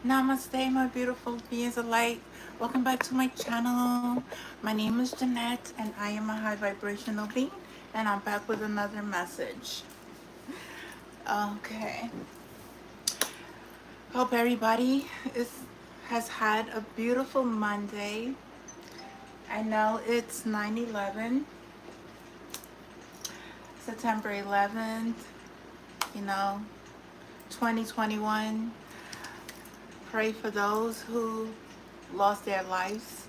Namaste, my beautiful beings of light. Welcome back to my channel. My name is Jeanette, and I am a high vibrational being, and I'm back with another message. Okay. Hope everybody has had a beautiful Monday. I know it's 9/11, September 11th, you know, 2021. Pray for those who lost their lives.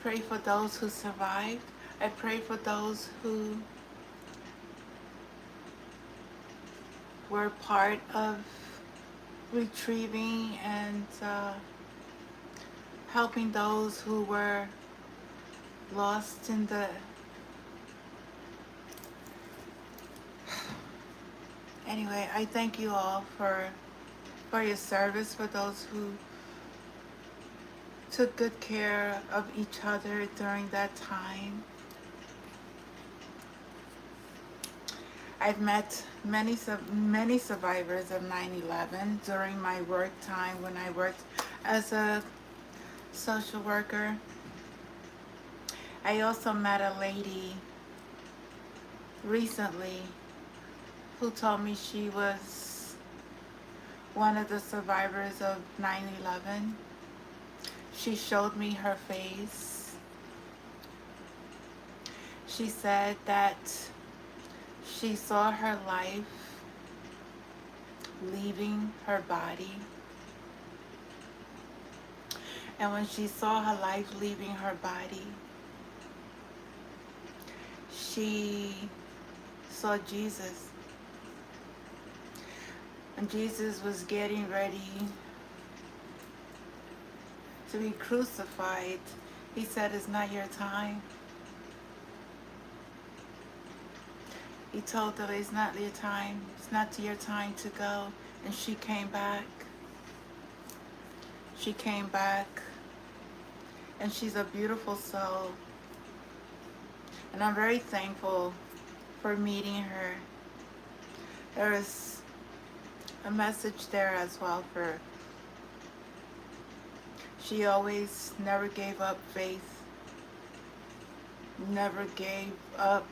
Pray for those who survived. I pray for those who were part of retrieving and helping those who were lost in the... Anyway, I thank you all for your service, for those who took good care of each other during that time. I've met many survivors of 9/11 during my work time when I worked as a social worker. I also met a lady recently who told me she was one of the survivors of 9/11. She showed me her face. She said that she saw her life leaving her body. And when she saw her life leaving her body, she saw Jesus. And Jesus was getting ready to be crucified. He said, "It's not your time." He told her, "It's not your time. It's not your time to go." And she came back. She came back. And she's a beautiful soul. And I'm very thankful for meeting her. There is a message there as well for... She always never gave up faith. Never gave up,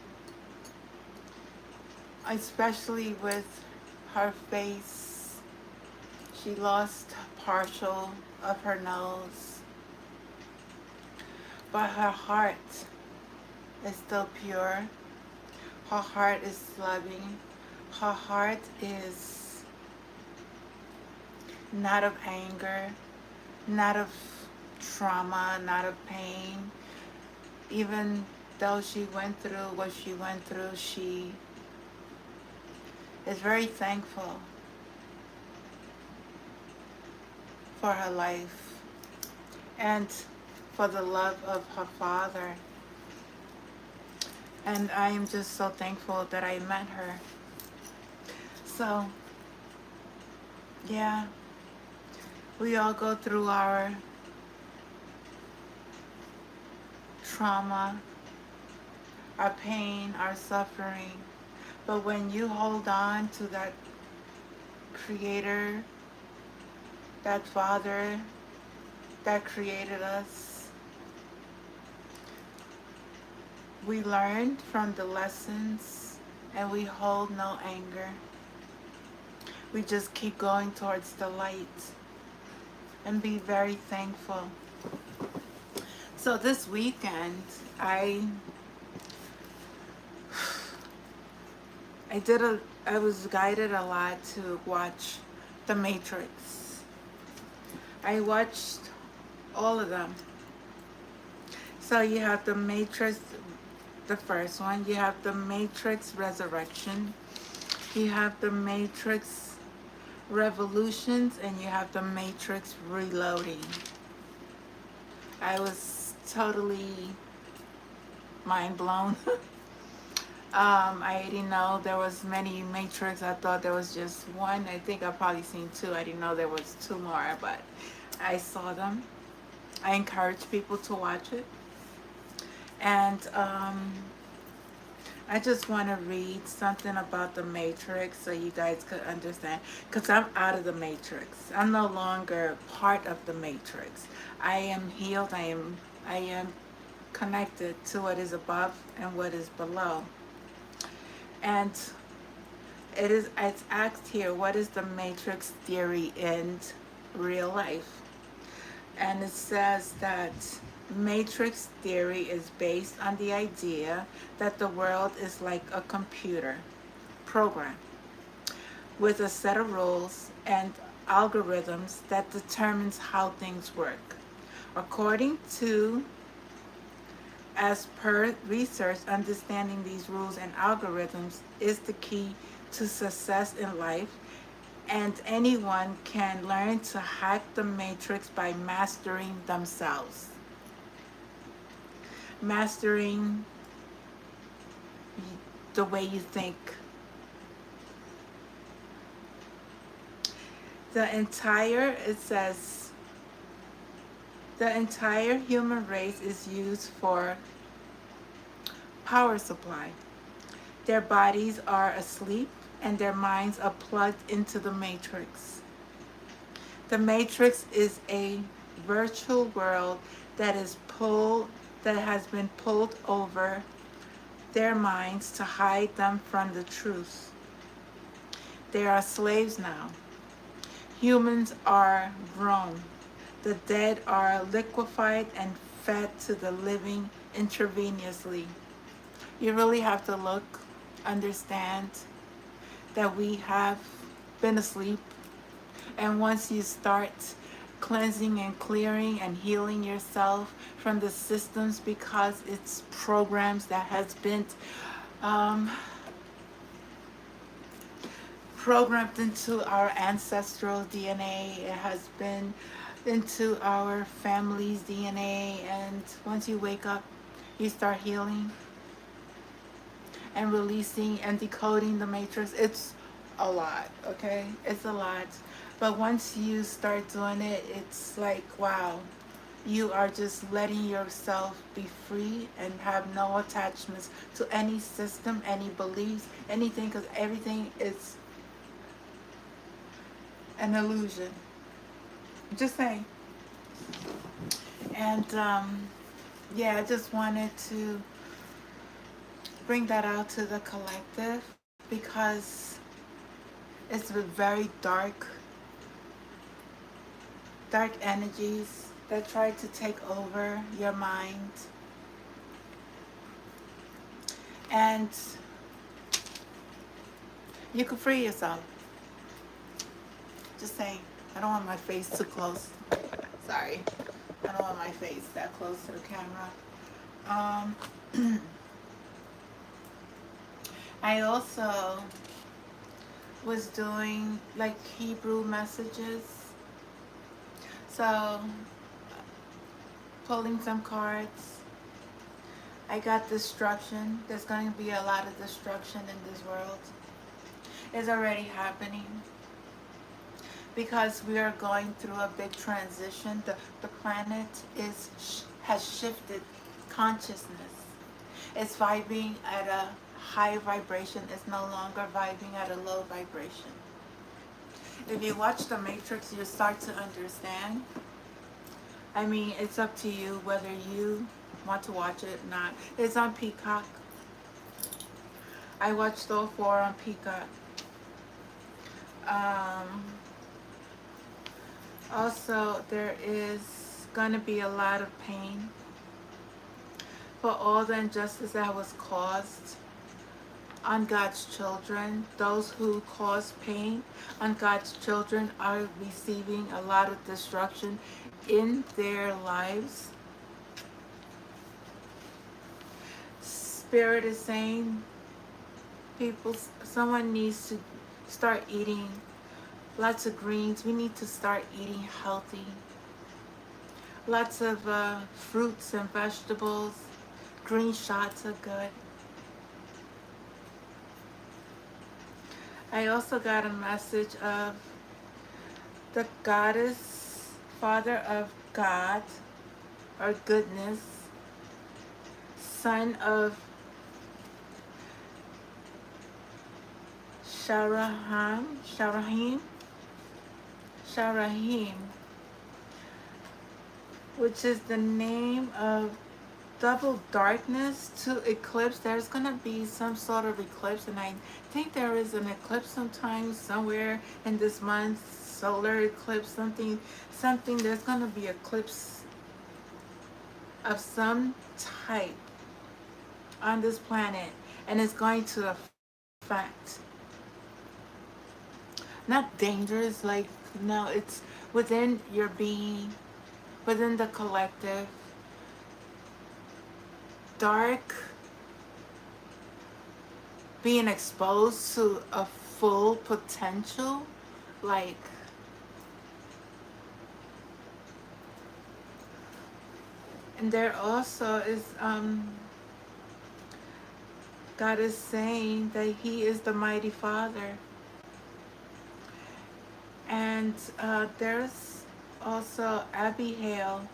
especially with her face. She lost partial of her nose, but her heart is still pure. Her heart is loving. Her heart is not of anger, not of trauma, not of pain. Even though she went through what she went through, she is very thankful for her life and for the love of her father. And I am just so thankful that I met her. So, yeah, we all go through our trauma, our pain, our suffering. But when you hold on to that Creator, that Father that created us, we learned from the lessons and we hold no anger. We just keep going towards the light and be very thankful. So this weekend, I was guided a lot to watch The Matrix. I watched all of them. So you have The Matrix, the first one. You have The Matrix Resurrection. You have The Matrix Revolutions, and you have The Matrix Reloading. I was totally mind blown. I didn't know there was many Matrix. I thought there was just one. I think I've probably seen two. I didn't know there was two more, but I saw them. I encourage people to watch it. And I just want to read something about the Matrix so you guys could understand. Because I'm out of the Matrix. I'm no longer part of the Matrix. I am healed. I am connected to what is above and what is below. And it's asked here, what is the Matrix theory in real life? And it says that Matrix theory is based on the idea that the world is like a computer program with a set of rules and algorithms that determines how things work. According to, as per research, understanding these rules and algorithms is the key to success in life, and anyone can learn to hack the matrix by mastering themselves. Mastering the way you think. It says, the entire human race is used for power supply. Their bodies are asleep and their minds are plugged into the matrix. The matrix is a virtual world that is pulled that has been pulled over their minds to hide them from the truth. They are slaves now. Humans are grown. The dead are liquefied and fed to the living intravenously. You really have to look, understand that we have been asleep. And once you start cleansing and clearing and healing yourself from the systems, because it's programs that has been um, programmed into our ancestral DNA. It has been into our family's DNA. And once you wake up, you start healing and releasing and decoding the matrix. It's a lot, okay? It's a lot. But once you start doing it, it's like, wow, you are just letting yourself be free and have no attachments to any system, any beliefs, anything, because everything is an illusion. Just saying. And yeah, I just wanted to bring that out to the collective because it's very dark energies that try to take over your mind. And you can free yourself. Just saying. I don't want my face too close. Sorry. I don't want my face that close to the camera. I also was doing like Hebrew messages. So, pulling some cards. I got destruction. There's going to be a lot of destruction in this world. It's already happening. Because we are going through a big transition. The planet has shifted consciousness. It's vibing at a high vibration. It's no longer vibing at a low vibration. If you watch The Matrix, you start to understand. I mean, it's up to you whether you want to watch it or not. It's on Peacock. I watched all 4 on Peacock. Also, there is going to be a lot of pain for all the injustice that was caused on God's children. Those who cause pain on God's children are receiving a lot of destruction in their lives. Spirit is saying someone needs to start eating lots of greens. We need to start eating healthy. Lots of fruits and vegetables. Green shots are good. I also got a message of the goddess, father of God, or goodness, son of Sharahim, Sharahim, which is the name of double darkness to eclipse. There's gonna be some sort of eclipse, and I think there is an eclipse sometime somewhere in this month. Solar eclipse, something. There's gonna be eclipse of some type on this planet, and it's going to affect, not dangerous, like, no, it's within your being, within the collective, dark being exposed to a full potential, like, and there also is God is saying that He is the mighty Father. And there's also Abihail,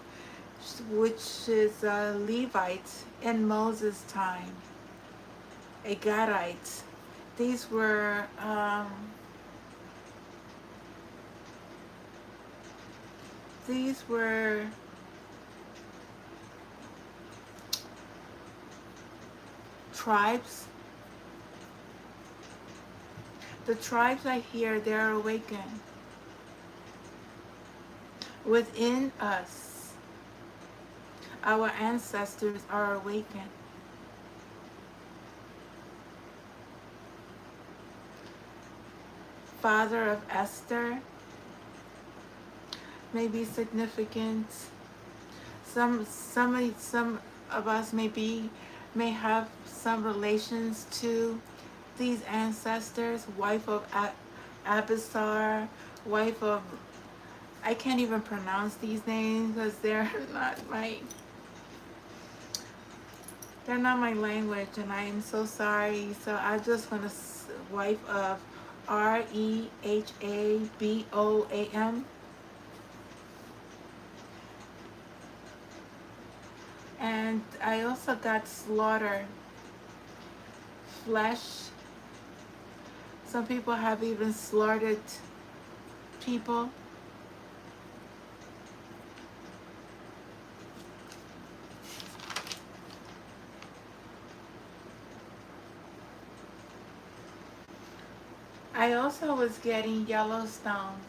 which is a Levite in Moses' time, a Gadite. These were these were tribes. The tribes I hear, they're awakened within us. Our ancestors are awakened. Father of Esther may be significant. Some of us may have some relations to these ancestors. Wife of Abisar, wife of, I can't even pronounce these names because they're not my language, and I am so sorry. So I'm just gonna wife of Rehaboam. And I also got slaughter, flesh. Some people have even slaughtered people. I also was getting Yellowstone.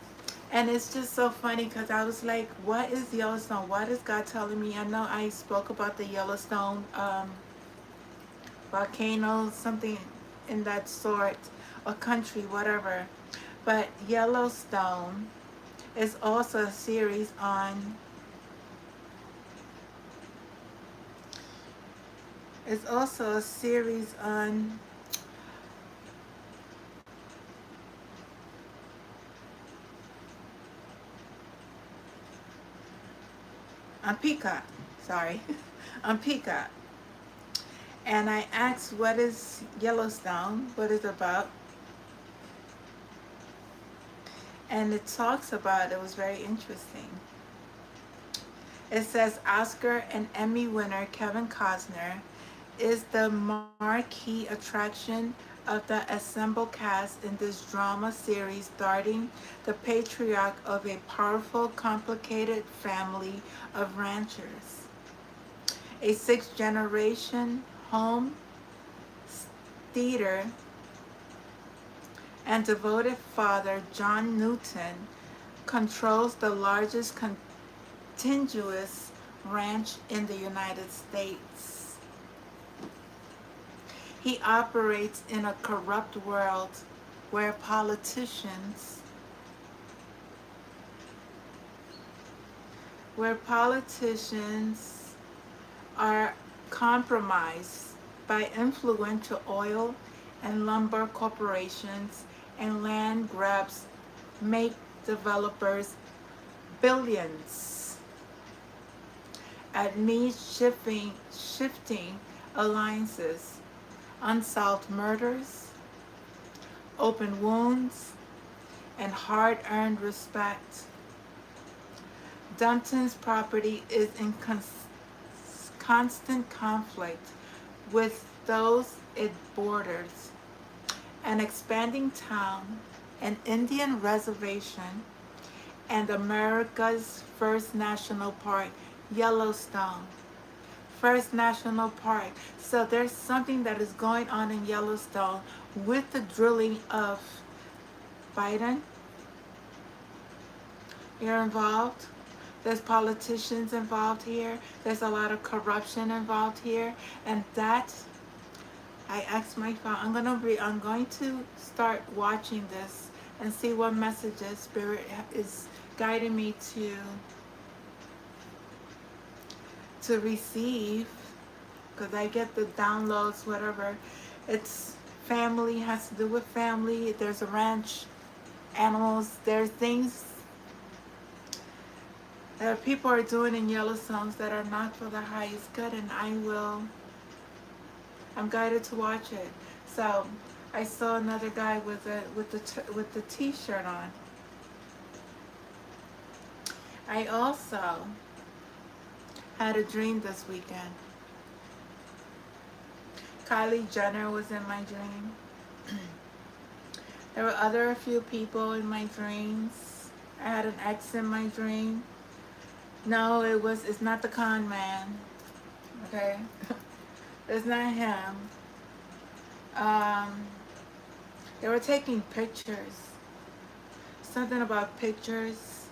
And it's just so funny because I was like, what is Yellowstone? What is God telling me? I know I spoke about the Yellowstone volcano, something in that sort, or country, whatever. But Yellowstone is also a series on, it's also a series on Peacock, sorry, on Peacock. And I asked, what is Yellowstone? What is it about? And it talks about, it was very interesting. It says Oscar and Emmy winner Kevin Costner is the marquee attraction of the ensemble cast in this drama series starring the patriarch of a powerful, complicated family of ranchers. A sixth-generation home theater and devoted father, John Newton, controls the largest contiguous ranch in the United States. He operates in a corrupt world where politicians are compromised by influential oil and lumber corporations, and land grabs make developers billions amid shifting alliances, unsolved murders, open wounds, and hard-earned respect. Dunton's property is in constant conflict with those it borders, an expanding town, an Indian reservation, and America's first national park, Yellowstone. First national park. So there's something that is going on in Yellowstone with the drilling of Biden. You're involved. There's politicians involved here. There's a lot of corruption involved here. And that, I asked my father, I'm going to start watching this and see what messages Spirit is guiding me to receive, because I get the downloads, whatever. It's family, has to do with family. There's a ranch, animals, there's things that people are doing in Yellowstone that are not for the highest good, and I'm guided to watch it. So I saw another guy with the t-shirt on. I also had a dream this weekend. Kylie Jenner was in my dream. There were a few people in my dreams. I had an ex in my dream. No, it's not the con man. Okay? It's not him. They were taking pictures. Something about pictures,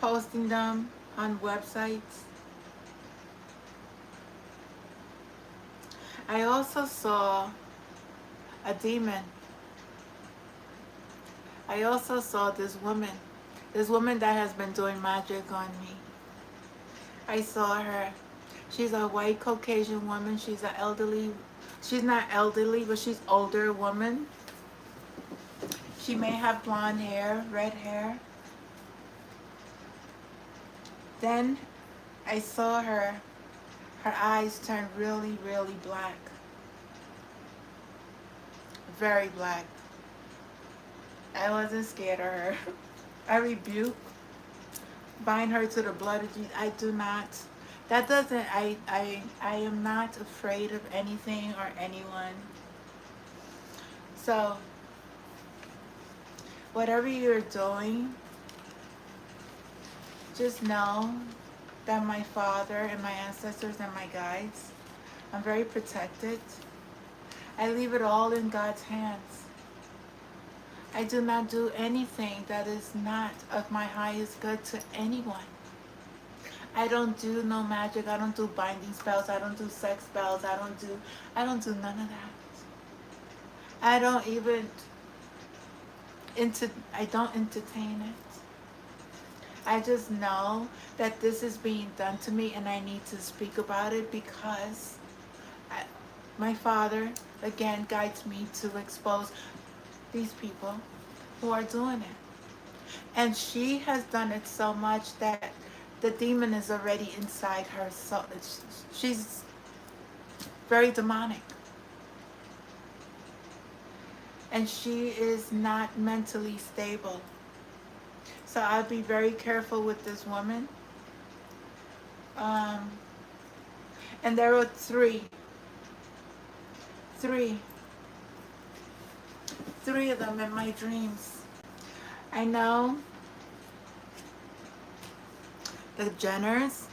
posting them on websites. I also saw a demon. I also saw this woman that has been doing magic on me. I saw her. She's a white Caucasian woman. She's not elderly, but she's older woman. She may have blonde hair, red hair. Then I saw her eyes turn really, really black. Very black. I wasn't scared of her. I rebuke, bind her to the blood of Jesus. I do not. That doesn't, I am not afraid of anything or anyone. So, whatever you're doing, just know that my Father and my ancestors and my guides, I'm very protected. I leave it all in God's hands. I do not do anything that is not of my highest good to anyone. I don't do no magic. I don't do binding spells. I don't do sex spells. I don't do none of that. I don't entertain it. I just know that this is being done to me and I need to speak about it because my Father, again, guides me to expose these people who are doing it. And she has done it so much that the demon is already inside her. So she's very demonic. And she is not mentally stable. So I'll be very careful with this woman. And there were three of them in my dreams. I know the Jenners.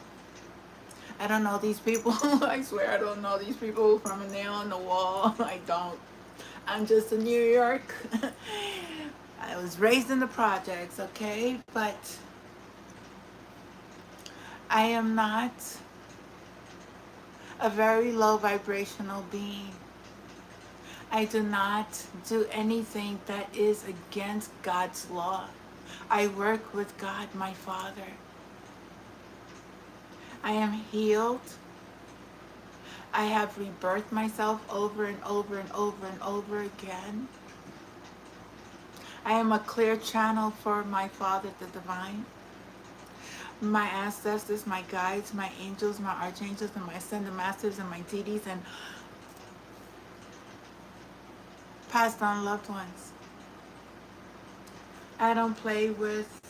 I don't know these people. I swear I don't know these people from a nail on the wall. I don't. I'm just in New York. I was raised in the projects, okay? But I am not a very low vibrational being. I do not do anything that is against God's law. I work with God, my Father. I am healed. I have rebirthed myself over and over and over and over again. I am a clear channel for my Father, the Divine. My ancestors, my guides, my angels, my archangels, and my ascended masters, and my deities, and passed on loved ones. I don't play with.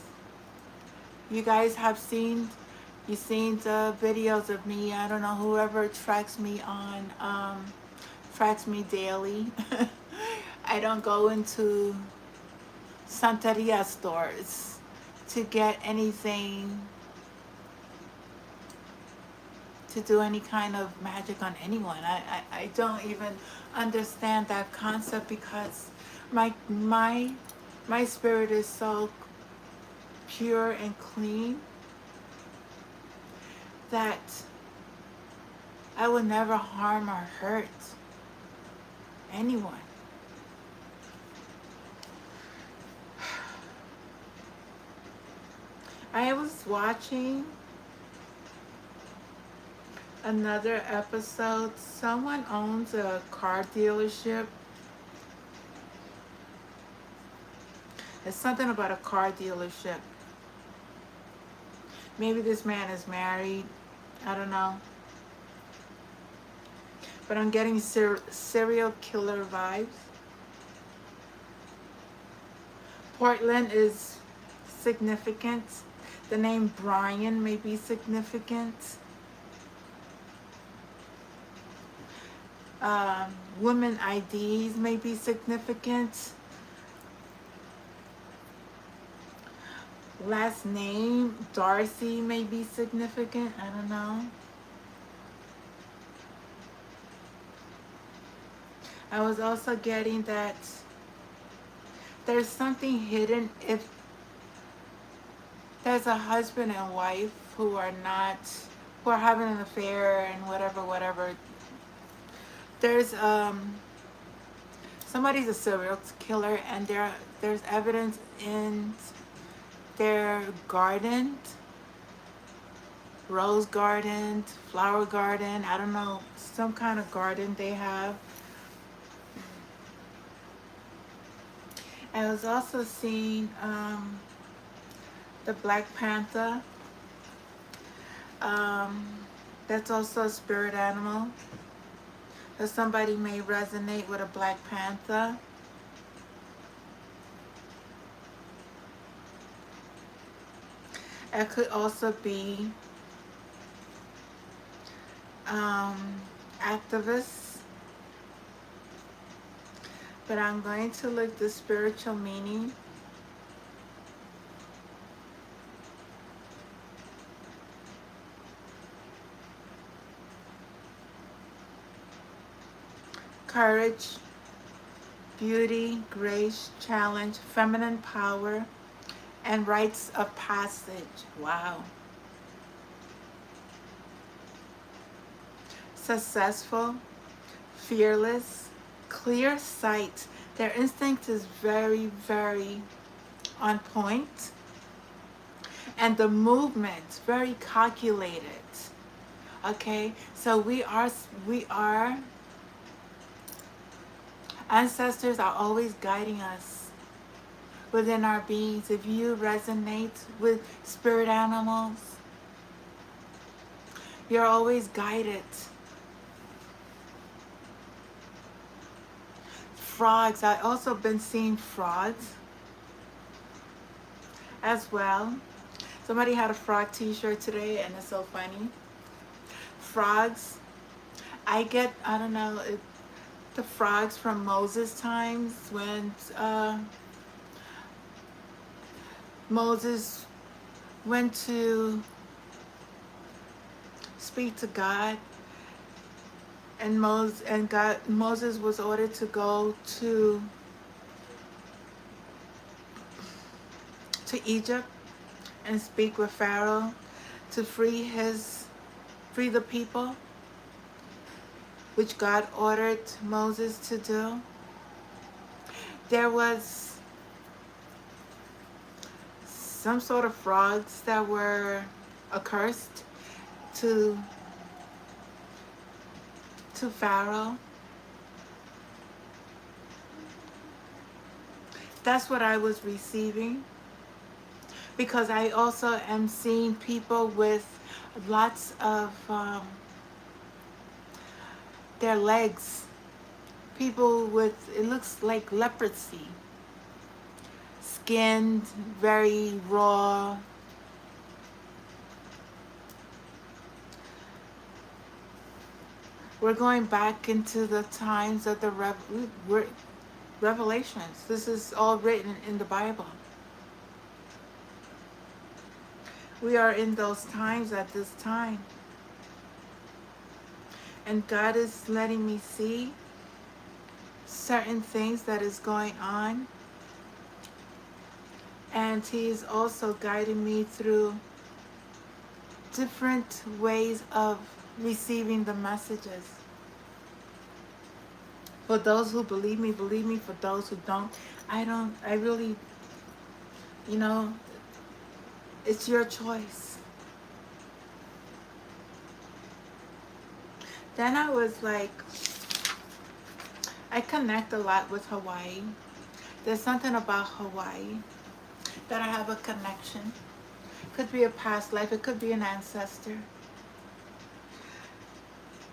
You guys have seen. You've seen the videos of me. I don't know, whoever tracks me on, tracks me daily. I don't go into Santeria stores to get anything, to do any kind of magic on anyone. I don't even understand that concept because my my my spirit is so pure and clean that I would never harm or hurt anyone. I was watching another episode. Someone owns a car dealership. It's something about a car dealership. Maybe this man is married. I don't know. But I'm getting serial killer vibes. Portland is significant. The name Brian may be significant. Women IDs may be significant. Last name Darcy may be significant. I don't know. I was also getting that there's something hidden if there's a husband and wife who are having an affair and whatever. There's somebody's a serial killer and there's evidence in their garden, rose garden, flower garden, I don't know, some kind of garden they have. I was also seeing the Black Panther. That's also a spirit animal. So somebody may resonate with a Black Panther. It could also be activists. But I'm going to look the spiritual meaning. Courage, beauty, grace, challenge, feminine power, and rites of passage. Wow. Successful, fearless, clear sight. Their instinct is very, very on point. And the movement, very calculated. Okay, so we are ancestors are always guiding us within our beings. If you resonate with spirit animals, you're always guided. Frogs, I've also been seeing frogs as well. Somebody had a frog t-shirt today and it's so funny. Frogs, I don't know, the frogs from Moses times when Moses went to speak to God, and Moses was ordered to go to Egypt and speak with Pharaoh to free the people, which God ordered Moses to do. There was some sort of frogs that were accursed to Pharaoh. That's what I was receiving, because I also am seeing people with lots of their legs, people with, it looks like leprosy, skinned, very raw. We're going back into the times of the Revelations. This is all written in the Bible. We are in those times at this time. And God is letting me see certain things that is going on. And He is also guiding me through different ways of receiving the messages. For those who believe me, believe me. For those who don't, I really, you know, it's your choice. Then I was like, I connect a lot with Hawaii. There's something about Hawaii that I have a connection. Could be a past life, it could be an ancestor.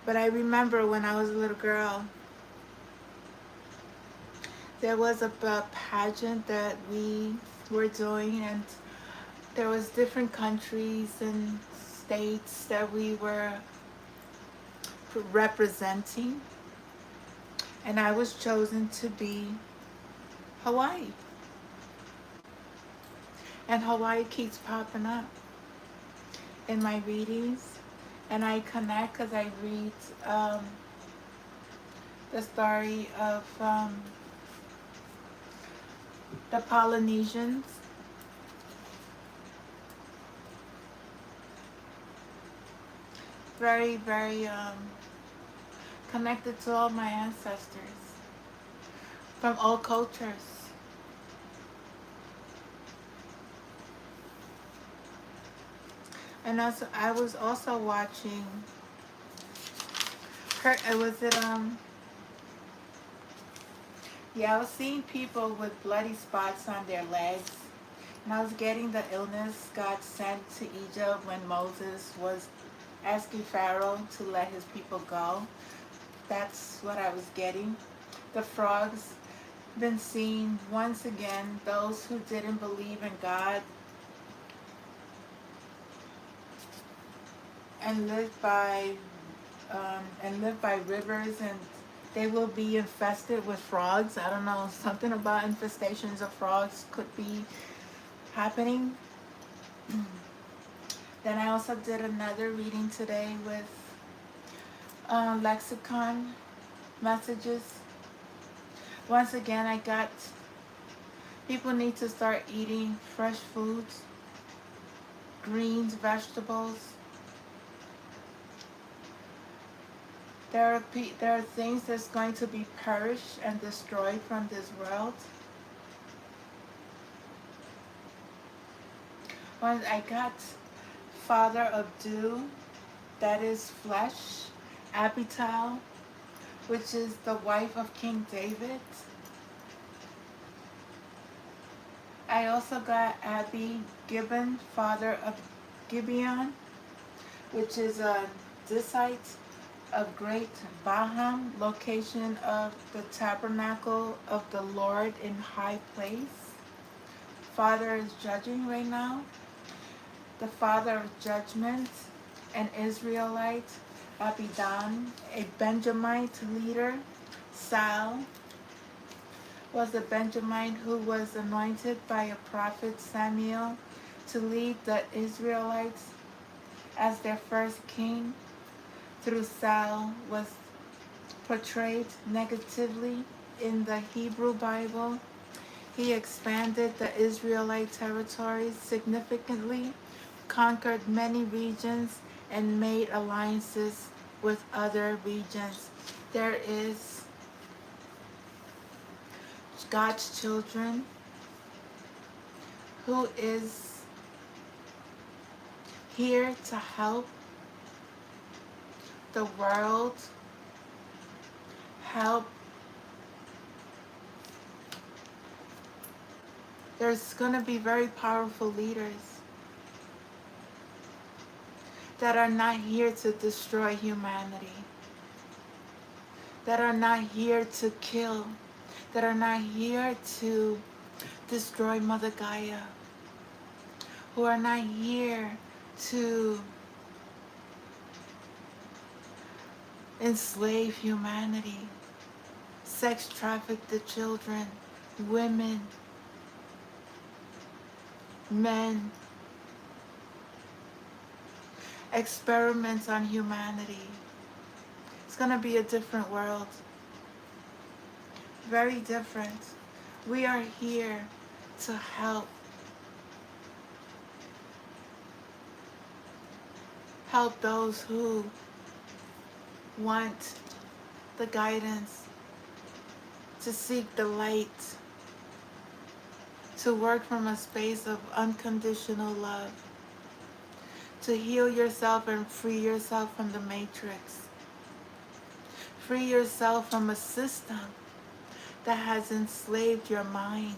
But I remember when I was a little girl, there was a pageant that we were doing, and there was different countries and states that we were representing, and I was chosen to be Hawaii. And Hawaii keeps popping up in my readings, and I connect because I read the story of the Polynesians. Very, very connected to all my ancestors from all cultures. And also, I was also watching I was seeing people with bloody spots on their legs. And I was getting the illness God sent to Egypt when Moses was asking Pharaoh to let his people go. That's what I was getting. The frogs been seen once again. Those who didn't believe in God and live by rivers, and they will be infested with frogs. I don't know, something about infestations of frogs could be happening. Then I also did another reading today with lexicon messages. Once again, I got people need to start eating fresh foods, greens, vegetables. There are things that's going to be perished and destroyed from this world. When I got Father of Dew, that is flesh, Abital, which is the wife of King David. I also got Abi Gibbon, father of Gibeon, which is a Dissite of Great Baham, location of the tabernacle of the Lord in high place. Father is judging right now. The father of judgment, an Israelite, Abidan, a Benjamite leader. Sal was a Benjamite who was anointed by a prophet Samuel to lead the Israelites as their first king. Through Sal was portrayed negatively in the Hebrew Bible. He expanded the Israelite territories significantly, conquered many regions, and made alliances with other regions. There is God's children who is here to help the world, help. There's going to be very powerful leaders that are not here to destroy humanity, that are not here to kill, that are not here to destroy Mother Gaia, who are not here to enslave humanity, sex trafficked the children, women, men, experiments on humanity. It's going to be a different world. Very different. We are here to help. Help those who want the guidance, to seek the light, to work from a space of unconditional love, to heal yourself and free yourself from the matrix. Free yourself from a system that has enslaved your mind,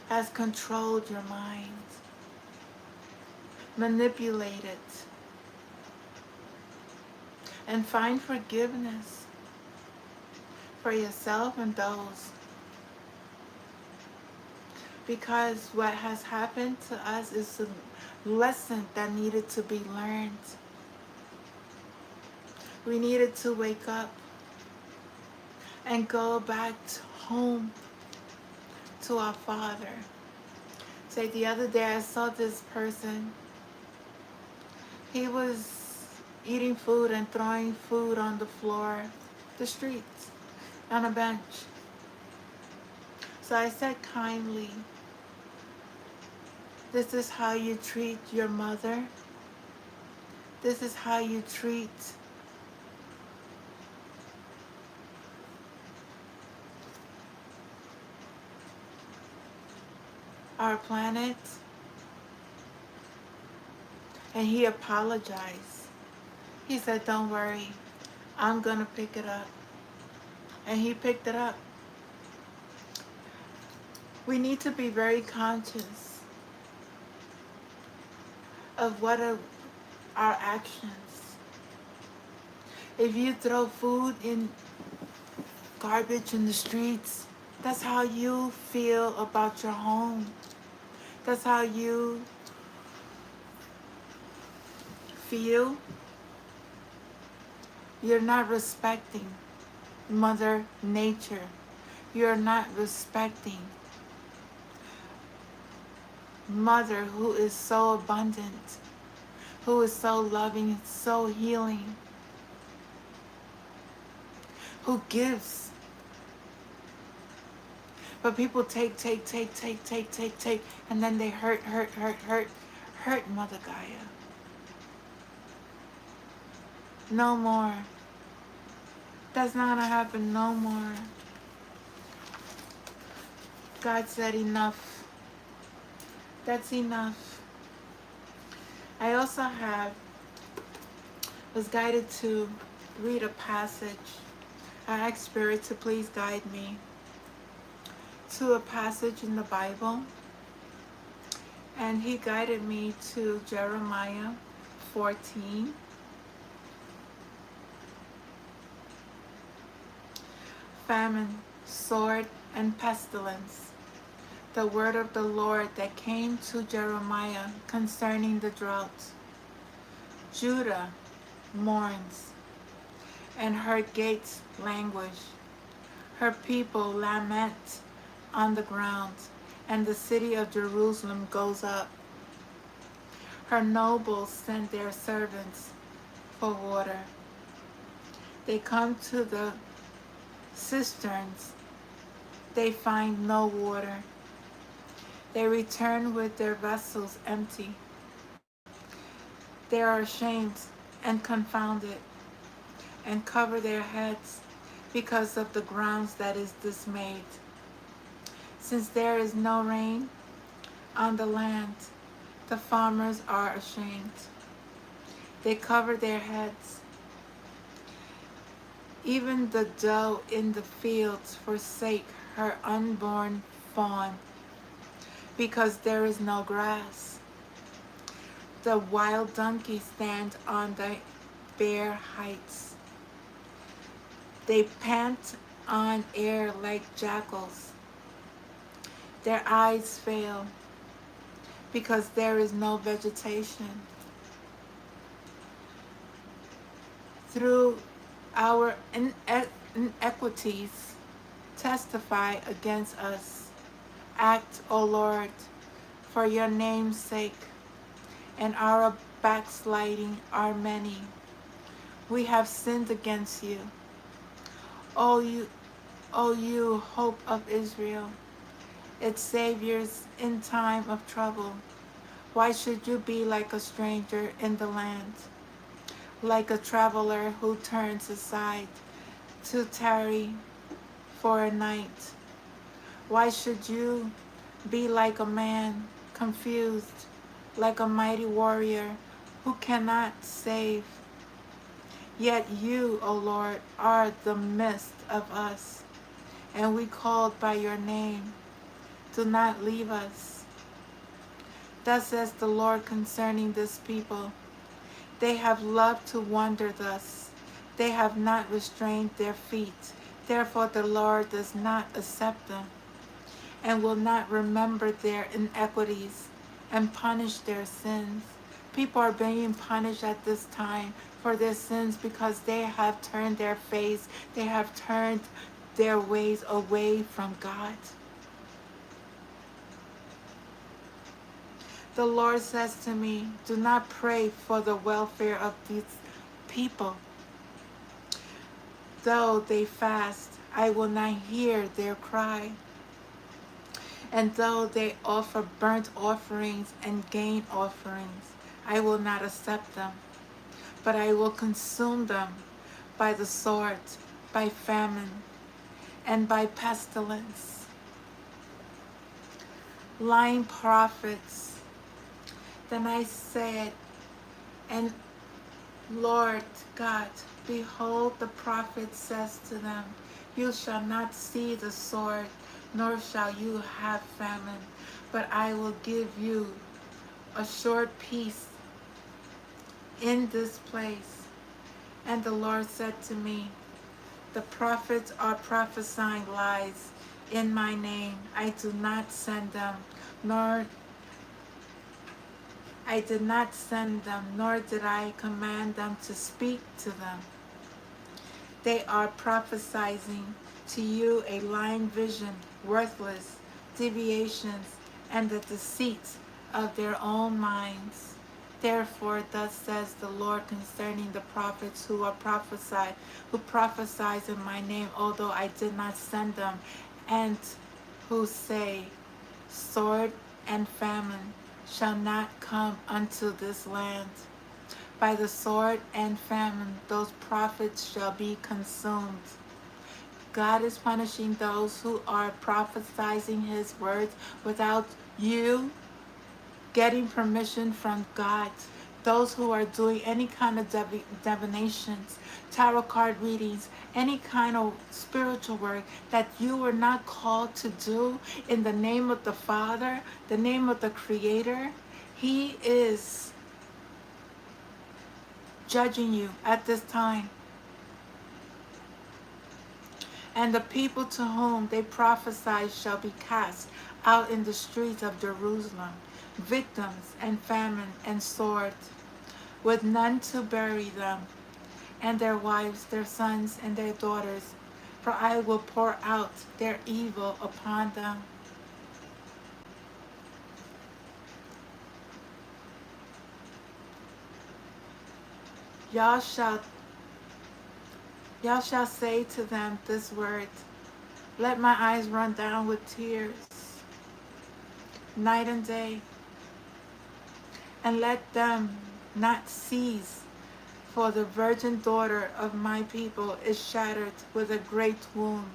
has controlled your mind, manipulate it, and find forgiveness for yourself and those. Because what has happened to us is a lesson that needed to be learned. We needed to wake up and go back home to our Father. Say, the other day I saw this person. He was eating food and throwing food on the floor, the streets, on a bench. So I said kindly, this is how you treat your mother? This is how you treat our planet? And he apologized. He said, don't worry, I'm gonna pick it up. And he picked it up. We need to be very conscious of what are our actions. If you throw food in garbage in the streets, that's how you feel about your home. That's how you feel. You're not respecting Mother Nature. You're not respecting Mother, who is so abundant, who is so loving, so healing, who gives. But people take, and then they hurt Mother Gaia. No more. That's not gonna happen no more. God said enough. That's enough. I also was guided to read a passage. I asked Spirit to please guide me to a passage in the Bible. And he guided me to Jeremiah 14. Famine, sword, and pestilence. The word of the Lord that came to Jeremiah concerning the drought. Judah mourns, and her gates languish. Her people lament on the ground, and the city of Jerusalem goes up. Her nobles send their servants for water. They come to the cisterns. They find no water. They return with their vessels empty. They are ashamed and confounded, and cover their heads because of the grounds that is dismayed. Since there is no rain on the land, the farmers are ashamed. They cover their heads. Even the doe in the fields forsake her unborn fawn, because there is no grass. The wild donkeys stand on the bare heights. They pant on air like jackals. Their eyes fail, because there is no vegetation. Through our inequities, testify against us. Act, O Lord, for your name's sake, and our backsliding are many. We have sinned against you. O you hope of Israel, its saviors in time of trouble. Why should you be like a stranger in the land, like a traveler who turns aside to tarry for a night? Why should you be like a man confused, like a mighty warrior who cannot save? Yet you, O Lord, are the midst of us, and we called by your name. Do not leave us. Thus says the Lord concerning this people, they have loved to wander thus. They have not restrained their feet. Therefore the Lord does not accept them, and will not remember their iniquities and punish their sins. People are being punished at this time for their sins because they have turned their face, they have turned their ways away from God. The Lord says to me, do not pray for the welfare of these people. Though they fast, I will not hear their cry. And though they offer burnt offerings and gain offerings, I will not accept them, but I will consume them by the sword, by famine, and by pestilence. Lying prophets. Then I said, and Lord God, behold, the prophet says to them, you shall not see the sword, nor shall you have famine, but I will give you a short peace in this place. And the Lord said to me, the prophets are prophesying lies in my name. I do not send them, nor I did not send them, nor did I command them to speak to them. They are prophesying to you a lying vision, worthless deviations, and the deceits of their own minds. Therefore, thus says the Lord concerning the prophets who prophesies in my name, although I did not send them, and who say, sword and famine shall not come unto this land. By the sword and famine, those prophets shall be consumed. God is punishing those who are prophesying his words without you getting permission from God. Those who are doing any kind of divinations, tarot card readings, any kind of spiritual work that you were not called to do in the name of the Father, the name of the Creator, he is judging you at this time. And the people to whom they prophesy shall be cast out in the streets of Jerusalem, victims and famine and sword, with none to bury them, and their wives, their sons, and their daughters, for I will pour out their evil upon them. Y'all shall say to them this word, let my eyes run down with tears, night and day, and let them not cease, for the virgin daughter of my people is shattered with a great wound,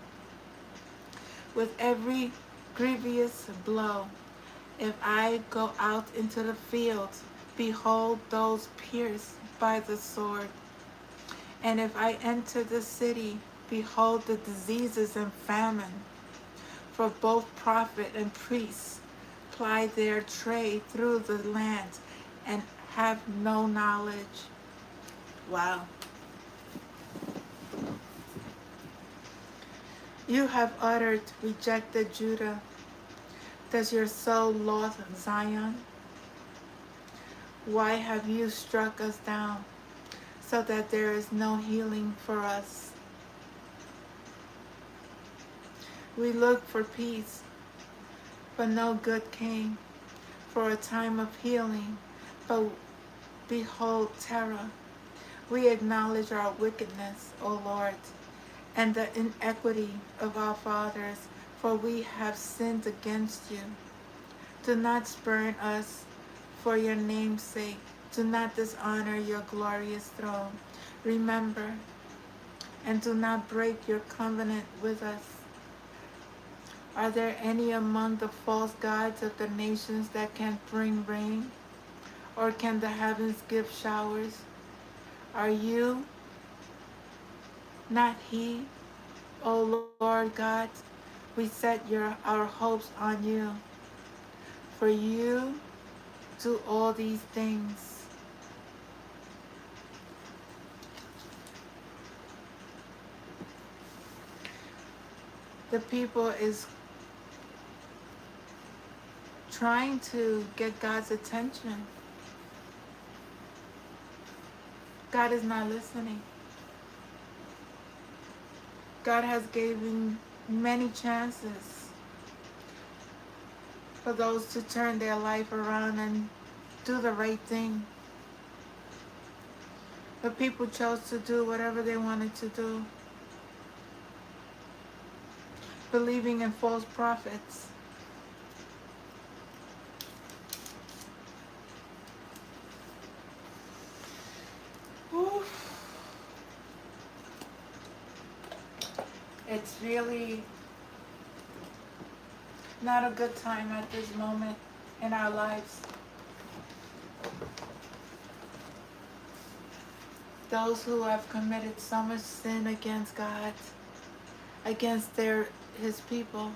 with every grievous blow. If I go out into the field, behold those pierced by the sword. And if I enter the city, behold the diseases and famine. For both prophet and priest ply their trade through the land and have no knowledge. Wow. You have uttered, rejected Judah. Does your soul loathe Zion? Why have you struck us down, so that there is no healing for us? We looked for peace, but no good came, for a time of healing, but behold terror. We acknowledge our wickedness, O Lord, and the inequity of our fathers, for we have sinned against you. Do not spurn us for your name's sake. Do not dishonor your glorious throne. Remember, and do not break your covenant with us. Are there any among the false gods of the nations that can bring rain? Or can the heavens give showers? Are you not he, O Lord God? We set our hopes on you, for you do all these things. The people is trying to get God's attention. God is not listening. God has given many chances for those to turn their life around and do the right thing. But people chose to do whatever they wanted to do, believing in false prophets. Oof. It's really not a good time at this moment in our lives. Those who have committed so much sin against God, against his people.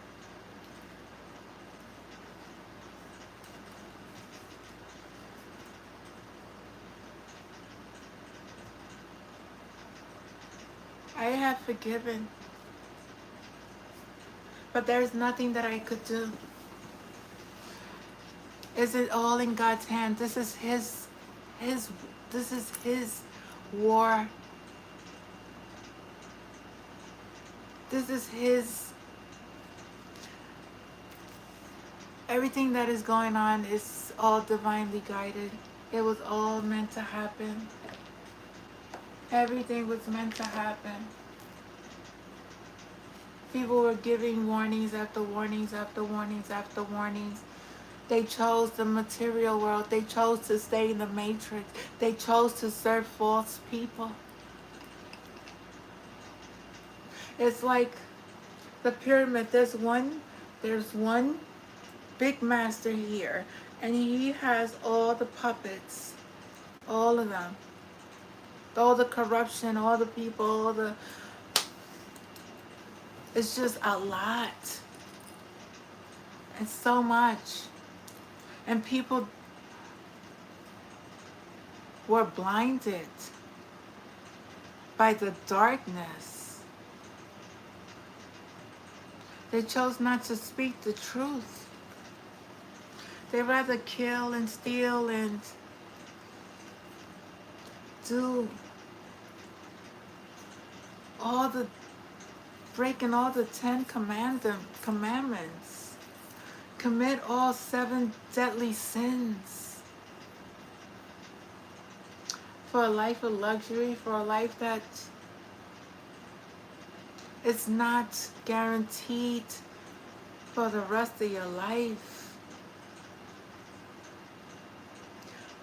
I have forgiven, but there's nothing that I could do. Is it all in God's hand? This is his this is his war. This is his, everything that is going on is all divinely guided. It was all meant to happen. Everything was meant to happen. People were giving warnings after warnings after warnings after warnings. They chose the material world. They chose to stay in the matrix. They chose to serve false people. It's like the pyramid. There's one big master here, and he has all the puppets, all of them, all the corruption, all the people, it's just a lot. It's so much. And people were blinded by the darkness. They chose not to speak the truth. They rather kill and steal and do all the, breaking all the 10 commandments. Commit all 7 deadly sins. For a life of luxury, for a life that is not guaranteed for the rest of your life.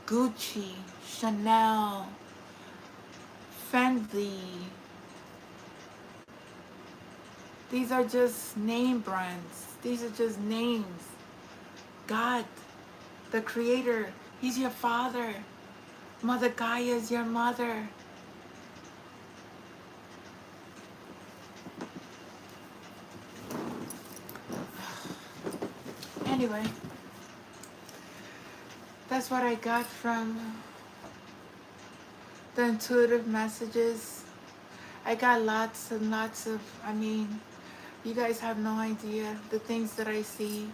Gucci, Chanel, Fendi. These are just name brands. These are just names. God, the Creator, He's your Father. Mother Gaia is your mother. Anyway, that's what I got from the intuitive messages. I got lots and lots of, you guys have no idea the things that I see.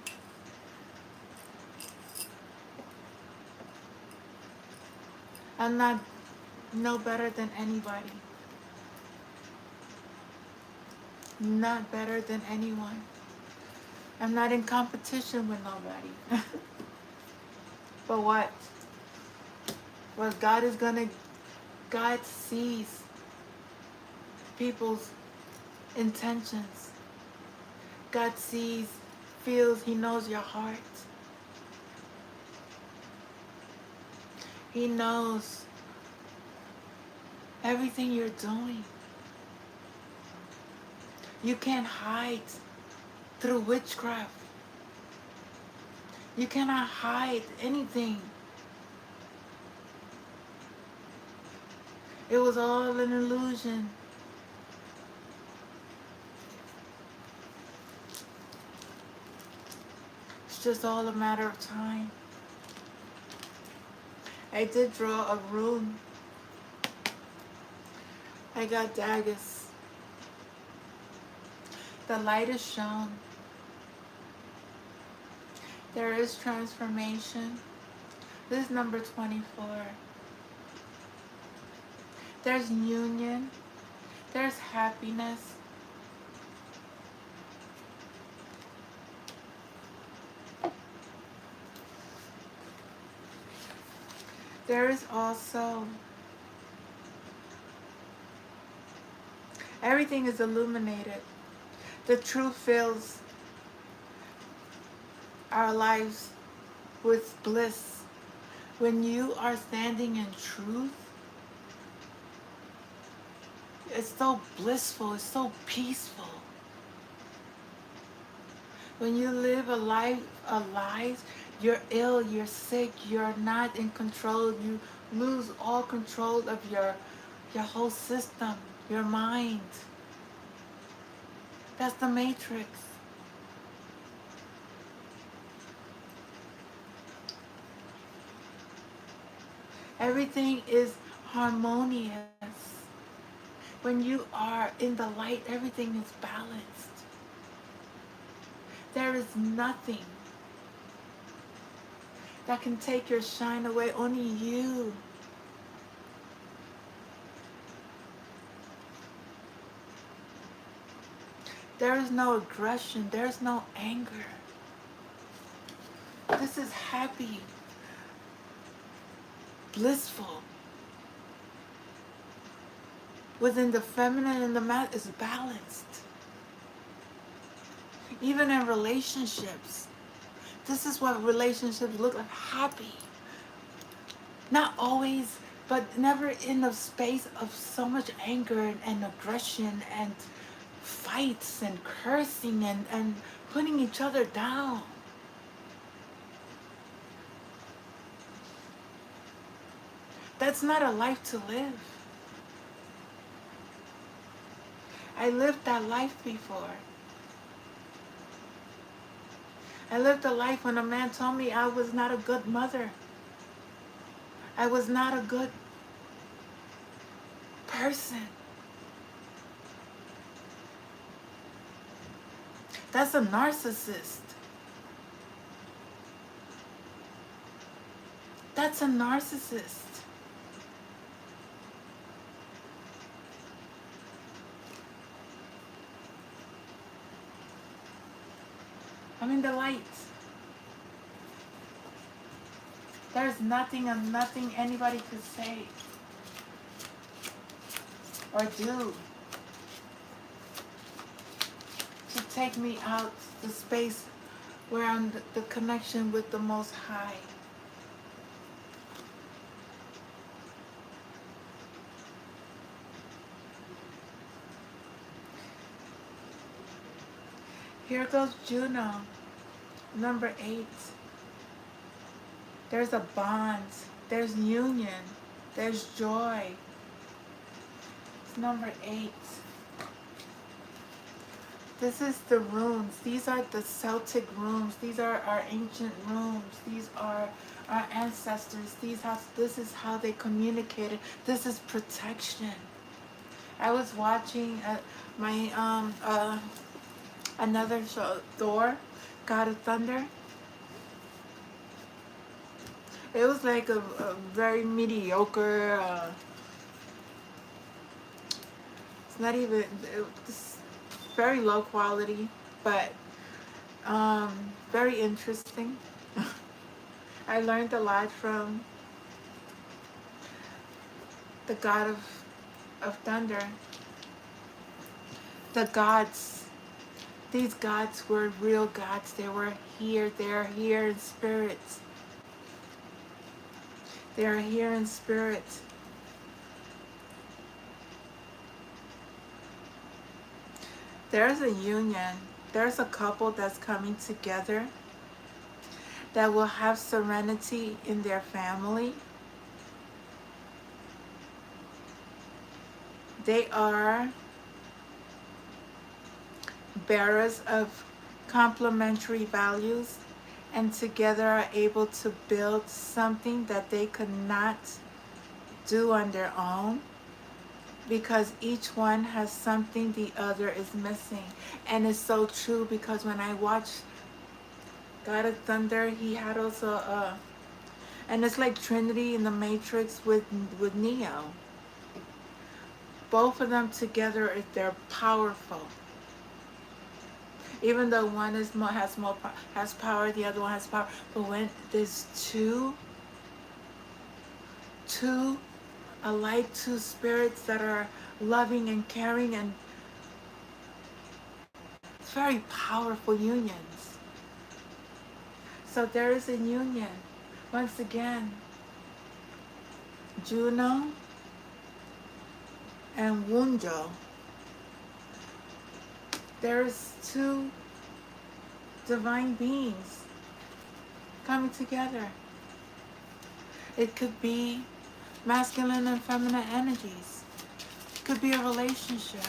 I'm not no better than anybody. Not better than anyone. I'm not in competition with nobody. But what? What God is gonna, God sees people's intentions. God sees, feels, He knows your heart. He knows everything you're doing. You can't hide through witchcraft. You cannot hide anything. It was all an illusion. It's just all a matter of time. I did draw a rune. I got daggers. The light is shown. There is transformation. This is number 24. There's union. There's happiness. There is also, everything is illuminated. The truth fills our lives with bliss. When you are standing in truth, it's so blissful, it's so peaceful. When you live a life, you're ill, you're sick, you're not in control, you lose all control of your whole system, your mind. That's the matrix. Everything is harmonious. When you are in the light, everything is balanced. There is nothing that can take your shine away, only you. There is no aggression, there is no anger. This is happy, blissful. Within the feminine and the masculine is balanced. Even in relationships, this is what relationships look like, happy. Not always, but never in a space of so much anger and aggression and fights and cursing and putting each other down. That's not a life to live. I lived that life before. I lived a life when a man told me I was not a good mother. I was not a good person. That's a narcissist. That's a narcissist. I'm in the light. There's nothing and nothing anybody could say or do to take me out the space where I'm the connection with the Most High. Here goes Juno, number 8. There's a bond. There's union. There's joy. It's number 8. This is the runes. These are the Celtic runes. These are our ancient runes. These are our ancestors. This is how they communicated. This is protection. I was watching another show, Thor, God of Thunder. It was like a very mediocre, it's not even, it's very low quality, but Very interesting. I learned a lot from the God of thunder. The gods, these gods were real gods. They were here. They are here in spirit. They are here in spirit. There's a union. There's a couple that's coming together that will have serenity in their family. They are bearers of complementary values and together are able to build something that they could not do on their own because each one has something the other is missing. And it's so true because when I watch God of Thunder, he had also and it's like Trinity in the Matrix with Neo. Both of them together, they're powerful. Even though one is more has power, the other one has power. But when there's two alike, two spirits that are loving and caring, and it's very powerful unions. So there is a union. Once again, Juno and Wunjo. There's two divine beings coming together. It could be masculine and feminine energies. It could be a relationship.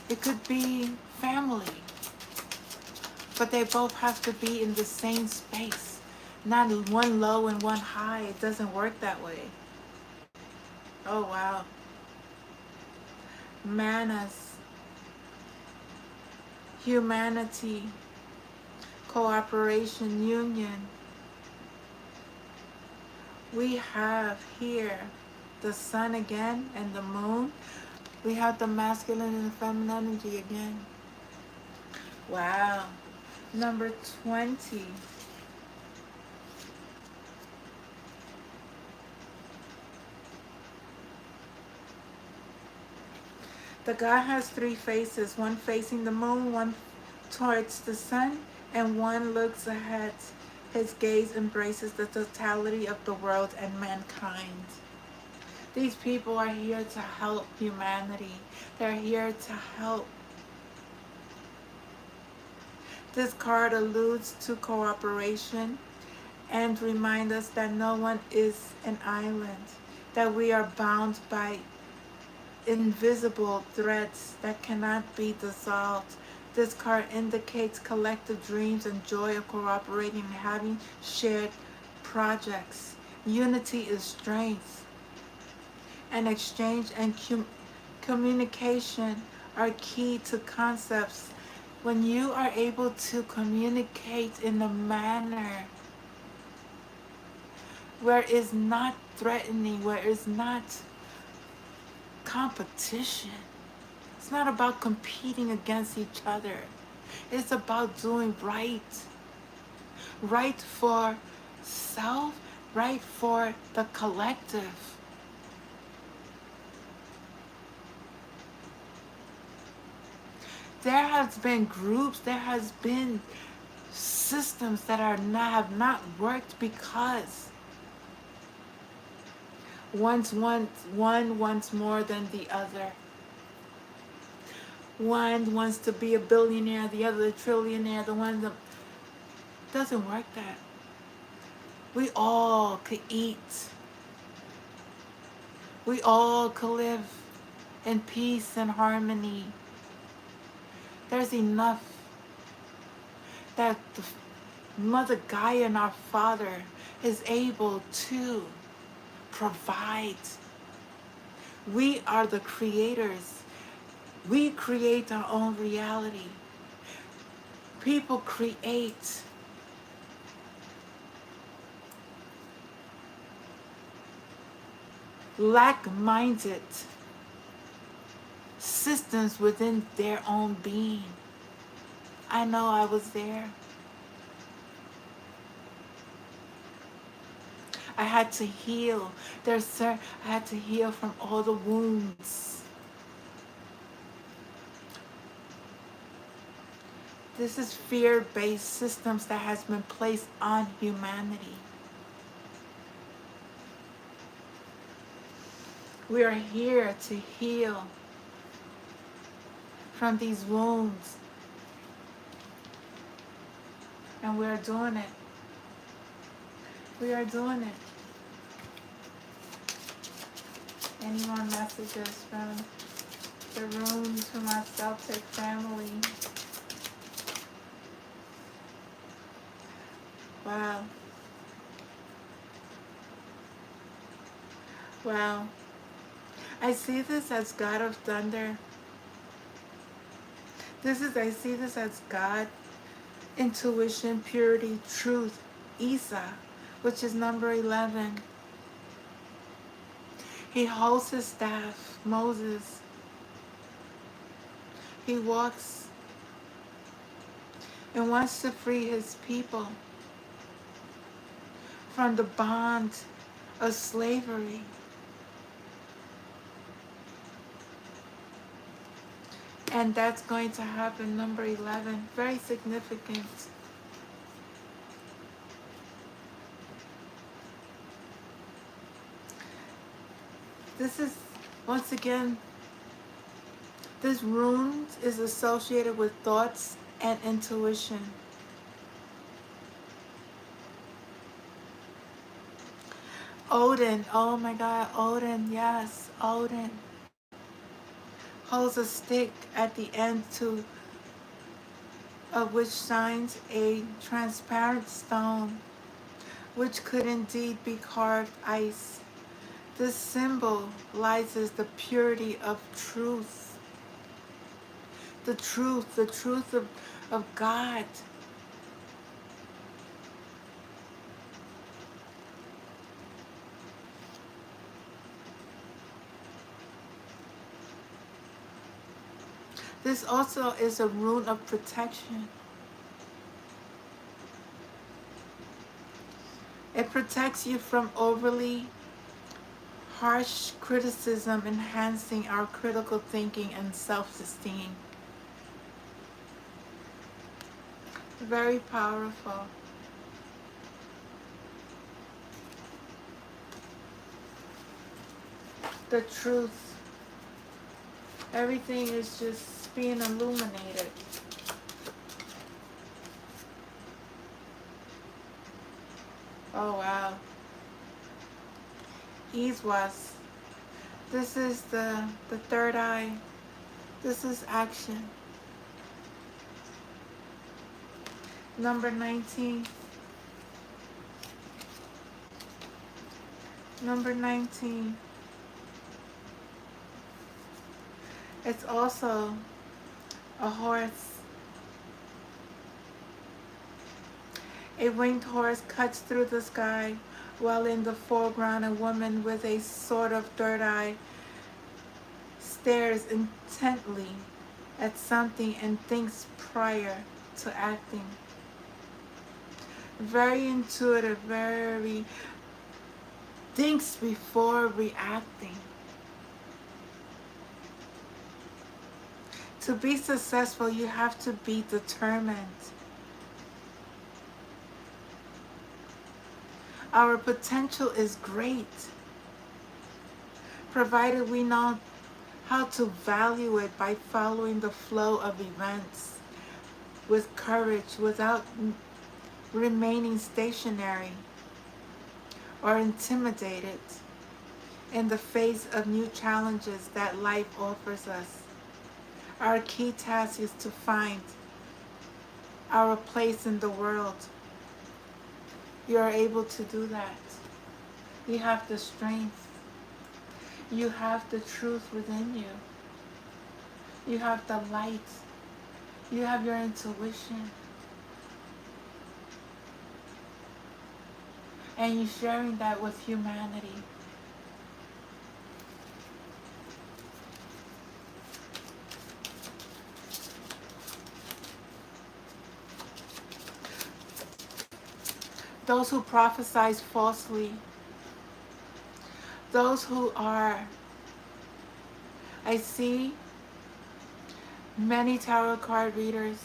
It could be family. But they both have to be in the same space. Not one low and one high. It doesn't work that way. Oh, wow. Manas, humanity, cooperation, union. We have here the sun again and the moon. We have the masculine and the feminine energy again. Wow. Number 20. The God has three faces, one facing the moon, one towards the sun, and one looks ahead. His gaze embraces the totality of the world and mankind. These people are here to help humanity. They're here to help. This card alludes to cooperation and reminds us that no one is an island, that we are bound by invisible threads that cannot be dissolved. This card indicates collective dreams and joy of cooperating and having shared projects. Unity is strength, and exchange and communication are key to concepts. When you are able to communicate in a manner where it's not threatening, where it's not competition, it's not about competing against each other. It's about doing right. Right for self, right for the collective. There has been groups, there has been systems that have not worked because one wants more than the other. One wants to be a billionaire, the other a trillionaire, the one that doesn't work that. We all could eat. We all could live in peace and harmony. There's enough that the Mother Gaia and our Father is able to provide. We are the creators. We create our own reality. People create. Like-minded systems within their own being. I know I was there. I had to heal. I had to heal from all the wounds. This is fear-based systems that has been placed on humanity. We are here to heal from these wounds. And we are doing it. We are doing it. Any more messages from the room to my Celtic family? Wow. Wow. I see this as God of thunder. I see this as God, intuition, purity, truth, Isa, which is number 11. He holds his staff, Moses. He walks and wants to free his people from the bond of slavery. And that's going to happen, number 11. Very significant. This is, once again, this rune is associated with thoughts and intuition. Odin, oh my God, Odin, yes, Odin holds a stick at the end of which shines a transparent stone, which could indeed be carved ice. This symbolizes the purity of truth. The truth of God. This also is a rune of protection. It protects you from overly harsh criticism, enhancing our critical thinking and self-esteem. Very powerful. The truth. Everything is just being illuminated. Oh wow. Easwas. This is the third eye. This is action. Number 19. Number 19. It's also a horse. A winged horse cuts through the sky, while in the foreground a woman with a sort of third eye stares intently at something and thinks prior to acting. Very intuitive, very thinks before reacting. To be successful, you have to be determined. Our potential is great, provided we know how to value it by following the flow of events with courage without remaining stationary or intimidated in the face of new challenges that life offers us. Our key task is to find our place in the world. You are able to do that. You have the strength. You have the truth within you. You have the light. You have your intuition. And you're sharing that with humanity. those who prophesy falsely, those who are, I see many tarot card readers.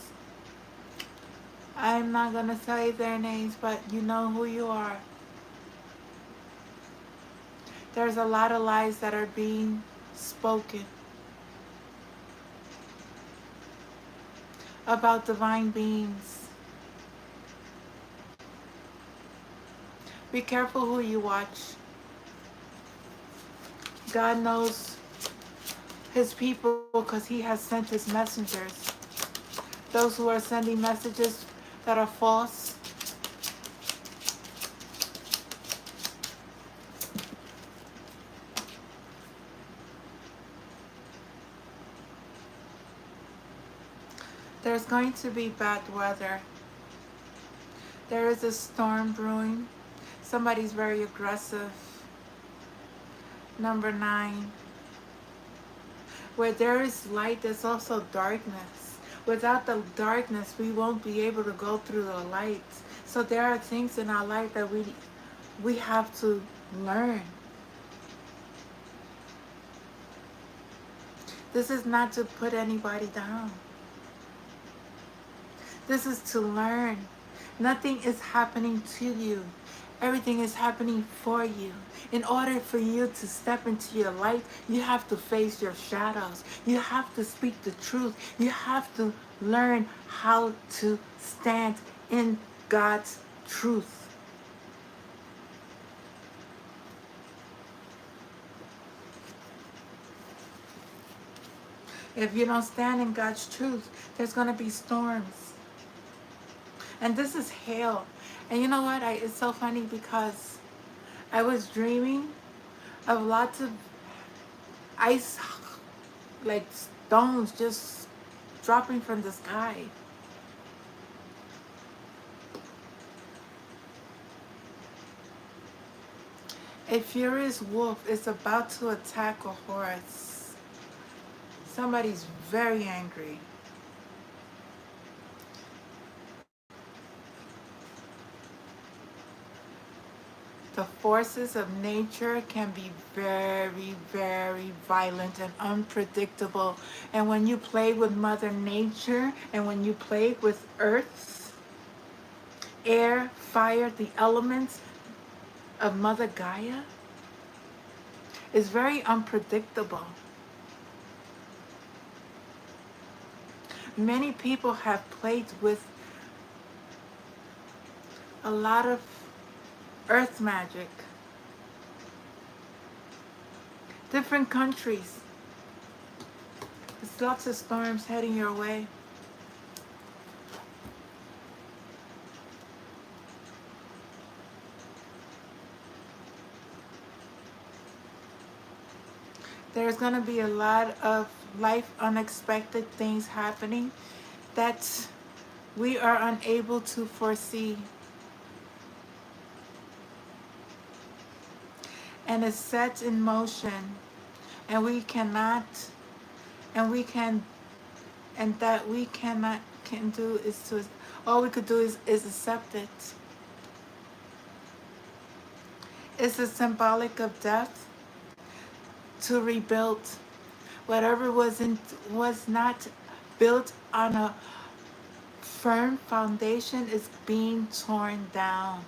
I'm not going to say their names, but you know who you are. There's a lot of lies that are being spoken about divine beings. Be careful who you watch. God knows his people because he has sent his messengers. Those who are sending messages that are false, there's going to be bad weather. There is a storm brewing. Somebody's very aggressive. Number 9. Where there is light, there's also darkness. Without the darkness, we won't be able to go through the light. So there are things in our life that we have to learn. This is not to put anybody down. This is to learn. Nothing is happening to you. Everything is happening for you. In order for you to step into your light, you have to face your shadows. You have to speak the truth. You have to learn how to stand in God's truth. If you don't stand in God's truth, there's going to be storms. And this is hail. And you know what? It's so funny because I was dreaming of lots of ice, like stones just dropping from the sky. A furious wolf is about to attack a horse. Somebody's very angry. The forces of nature can be very, very violent and unpredictable. And when you play with Mother Nature and when you play with earth, air, fire, the elements of Mother Gaia, it's very unpredictable. Many people have played with a lot of earth magic. Different countries. There's lots of storms heading your way. There's going to be a lot of life unexpected things happening that we are unable to foresee. And it's set in motion, and we cannot, and we can, and that we cannot can do is to, all we could do is accept it. It's a symbolic of death to rebuild. Whatever was not built on a firm foundation is being torn down.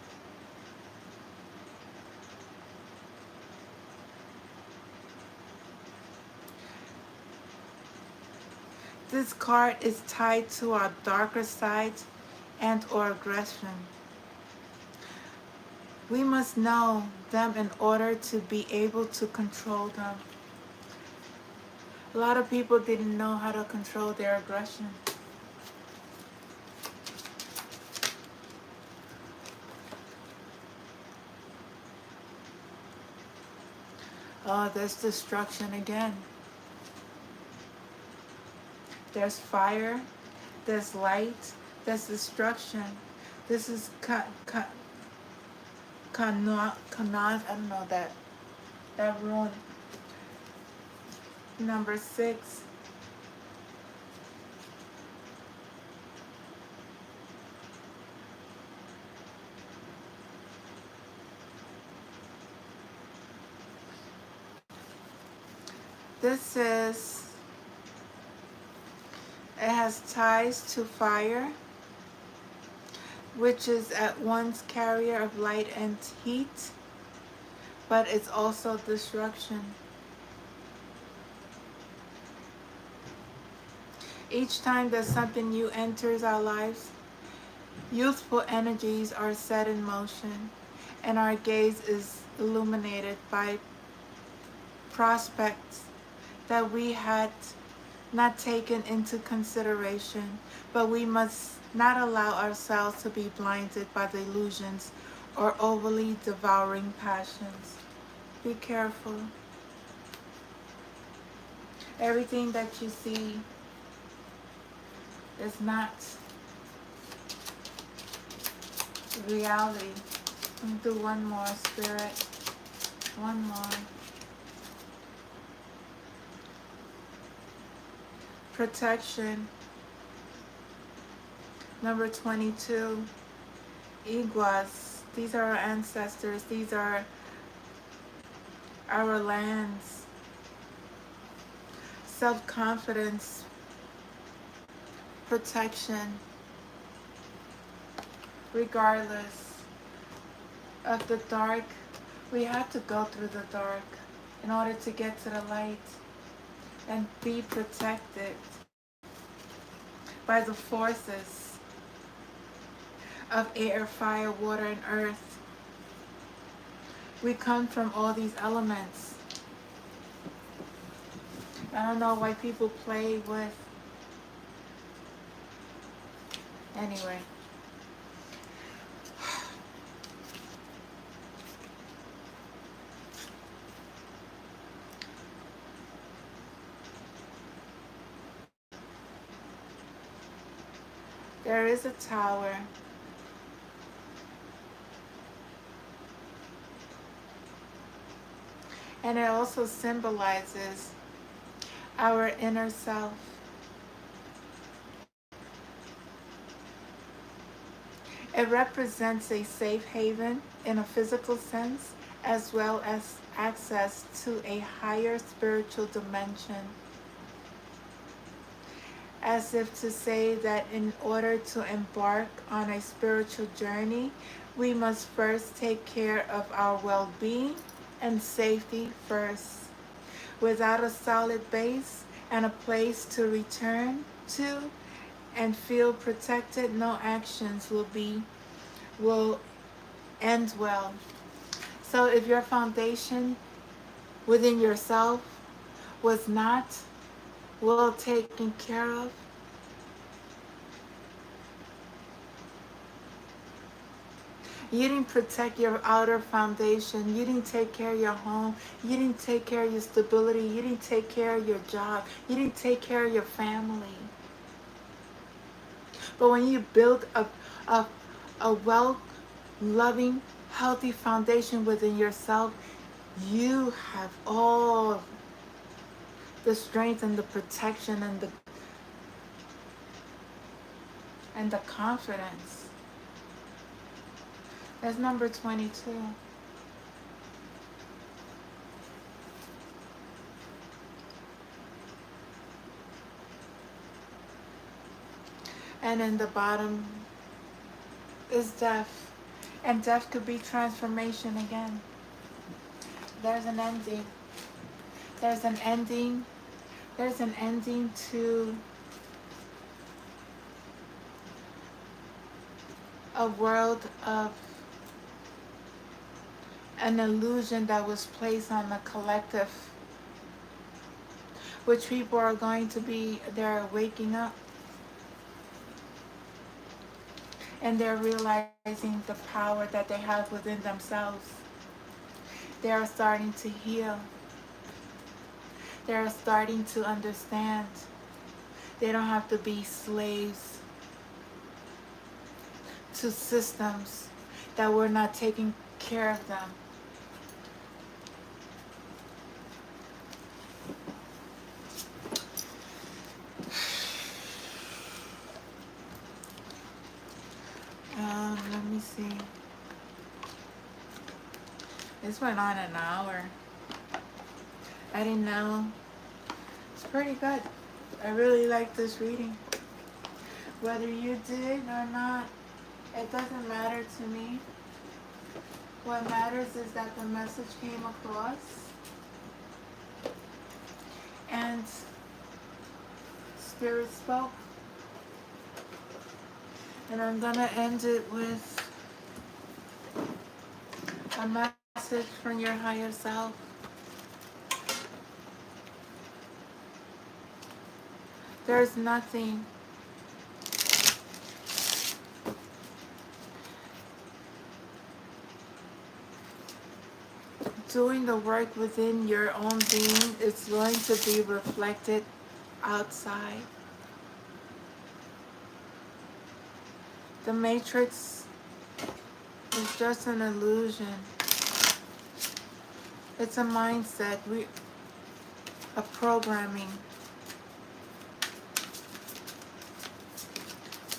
This card is tied to our darker sides and or aggression. We must know them in order to be able to control them. A lot of people didn't know how to control their aggression. Oh, there's destruction again. There's fire, there's light, there's destruction. This is I don't know that rune. Number 6. This is, it has ties to fire, which is at once carrier of light and heat, but it's also destruction. Each time that something new enters our lives, youthful energies are set in motion, and our gaze is illuminated by prospects that we had not taken into consideration, but we must not allow ourselves to be blinded by the illusions or overly devouring passions. Be careful. Everything that you see is not reality. Let me do one more, Spirit. One more. Protection. Number 22. Iguas. These are our ancestors. These are our lands. Self-confidence. Protection. Regardless of the dark, we have to go through the dark in order to get to the light and be protected by the forces of air, fire, water, and earth. We come from all these elements. I don't know why people play with. Anyway. There is a tower. And it also symbolizes our inner self. It represents a safe haven in a physical sense, as well as access to a higher spiritual dimension. As if to say that in order to embark on a spiritual journey, we must first take care of our well-being and safety first. Without a solid base and a place to return to and feel protected, no actions will end well. So if your foundation within yourself was not well taken care of, you didn't protect your outer foundation, you didn't take care of your home, you didn't take care of your stability, you didn't take care of your job, you didn't take care of your family. But when you build a well-loving, healthy foundation within yourself, you have all the strength and the protection and the confidence. That's number 22. And in the bottom is death. And death could be transformation again. There's an ending. There's an ending. There's an ending to a world of an illusion that was placed on the collective, which people are going to be, they're waking up and they're realizing the power that they have within themselves. They are starting to heal. They are starting to understand. They don't have to be slaves to systems that were not taking care of them. Let me see. This went on an hour. I didn't know It's pretty good. I really like this reading. Whether you did or not, it doesn't matter to me. What matters is that the message came across and Spirit spoke. And I'm going to end it with a message from your higher self. There's nothing doing the work within your own being is going to be reflected outside. The matrix is just an illusion. It's a mindset, a programming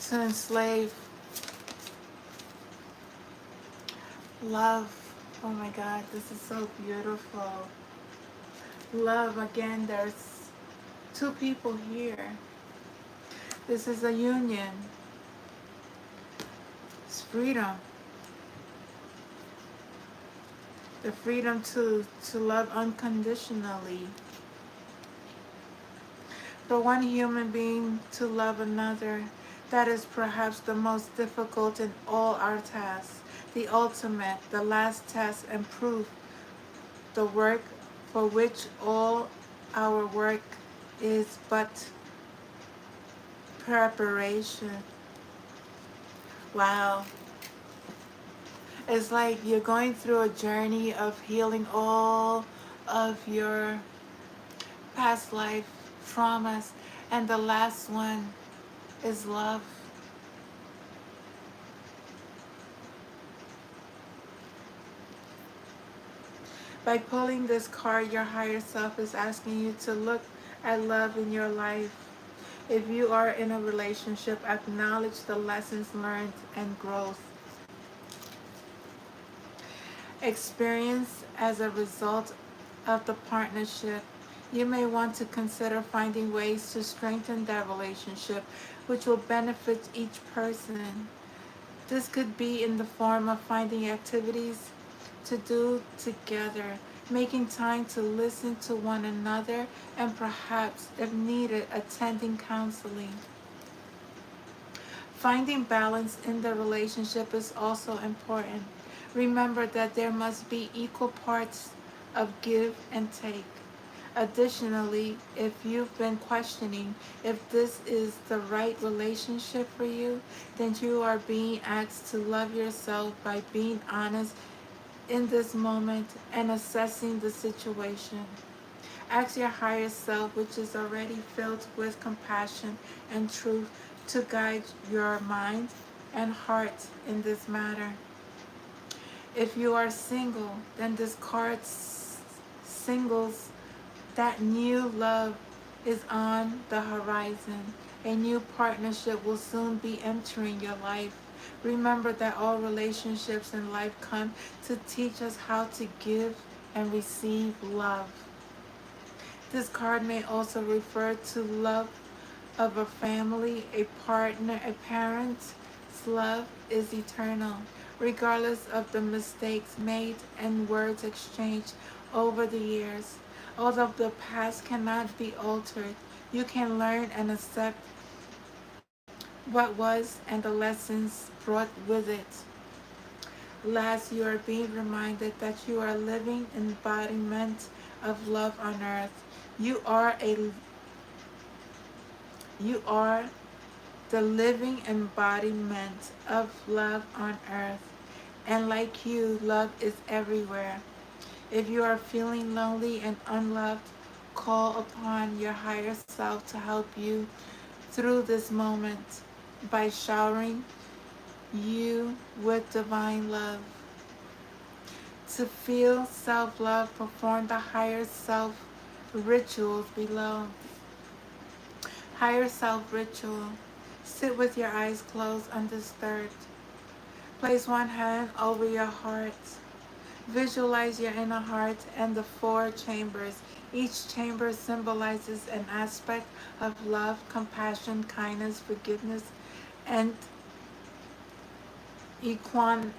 to enslave. Love. Oh my God, this is so beautiful. Love, again, there's two people here. This is a union. It's freedom. The freedom to love unconditionally. For one human being to love another, that is perhaps the most difficult in all our tasks. The ultimate, the last test and proof, the work for which all our work is but preparation. Wow. It's like you're going through a journey of healing all of your past life traumas, and the last one is love. By pulling this card, your higher self is asking you to look at love in your life. If you are in a relationship, acknowledge the lessons learned and growth experienced as a result of the partnership. You may want to consider finding ways to strengthen that relationship, which will benefit each person. This could be in the form of finding activities to do together, making time to listen to one another, and perhaps, if needed, attending counseling. Finding balance in the relationship is also important. Remember that there must be equal parts of give and take. Additionally, if you've been questioning if this is the right relationship for you, then you are being asked to love yourself by being honest in this moment and assessing the situation. Ask your higher self, which is already filled with compassion and truth, to guide your mind and heart in this matter. If you are single, then this card singles that new love is on the horizon. A new partnership will soon be entering your life. Remember that all relationships in life come to teach us how to give and receive love. This card may also refer to love of a family, a partner, a parent's love is eternal, regardless of the mistakes made and words exchanged over the years. Although the past cannot be altered, you can learn and accept what was and the lessons brought with it. Last, you are being reminded that you are a living embodiment of love on earth. You are you are the living embodiment of love on earth. And like you, love is everywhere. If you are feeling lonely and unloved, call upon your higher self to help you through this moment by showering you with divine love. To feel self-love, perform the higher self rituals below. Higher self ritual. Sit with your eyes closed undisturbed. Place one hand over your heart. Visualize your inner heart and the four chambers. Each chamber symbolizes an aspect of love, compassion, kindness, forgiveness, and equanimity.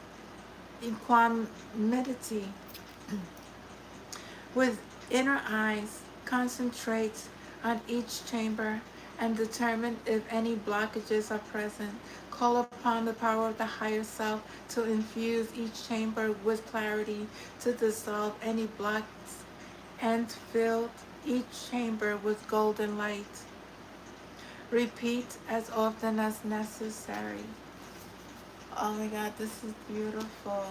With inner eyes, concentrate on each chamber and determine if any blockages are present. Call upon the power of the higher self to infuse each chamber with clarity, to dissolve any blocks, and fill each chamber with golden light. Repeat as often as necessary. Oh my God, this is beautiful.